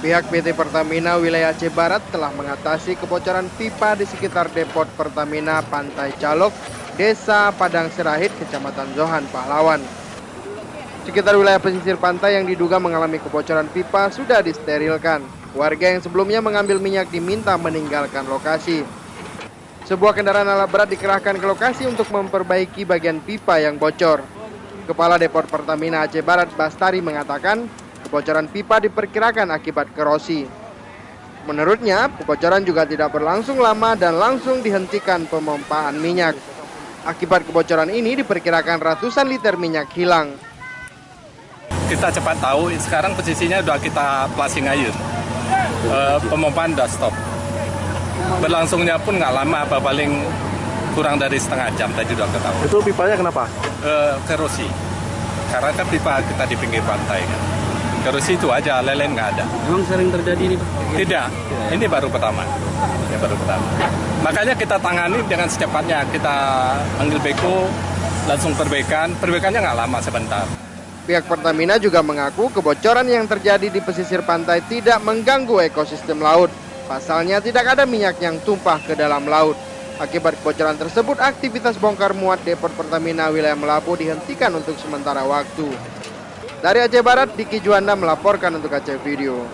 Pihak PT Pertamina wilayah Aceh Barat telah mengatasi kebocoran pipa di sekitar depot Pertamina Pantai Calok, Desa Padang Serahid, Kecamatan Zohan, Pahlawan. Sekitar wilayah pesisir pantai yang diduga mengalami kebocoran pipa sudah disterilkan. Warga yang sebelumnya mengambil minyak diminta meninggalkan lokasi. Sebuah kendaraan alat berat dikerahkan ke lokasi untuk memperbaiki bagian pipa yang bocor. Kepala Depot Pertamina Aceh Barat, Bastari, mengatakan kebocoran pipa diperkirakan akibat korosi. Menurutnya, kebocoran juga tidak berlangsung lama dan langsung dihentikan pemompaan minyak. Akibat kebocoran ini diperkirakan ratusan liter minyak hilang. Kita cepat tahu, sekarang posisinya udah kita flushing air. Pemompaan udah stop. Berlangsungnya pun nggak lama, apa paling kurang dari setengah jam tadi udah ketahuan. Itu pipanya kenapa? Kerosi. Karena kan pipa kita di pinggir pantai kan. Kerosi itu aja, lain-lain nggak ada. Memang sering terjadi ini, Pak? Tidak, ini baru pertama. Ini baru pertama. Makanya kita tangani dengan secepatnya. Kita panggil beko, langsung perbaikan. Perbaikannya nggak lama, sebentar. Pihak Pertamina juga mengaku kebocoran yang terjadi di pesisir pantai tidak mengganggu ekosistem laut. Pasalnya tidak ada minyak yang tumpah ke dalam laut. Akibat kebocoran tersebut, aktivitas bongkar muat depot Pertamina wilayah Melapu dihentikan untuk sementara waktu. Dari Aceh Barat, Diki Juanda melaporkan untuk Aceh Video.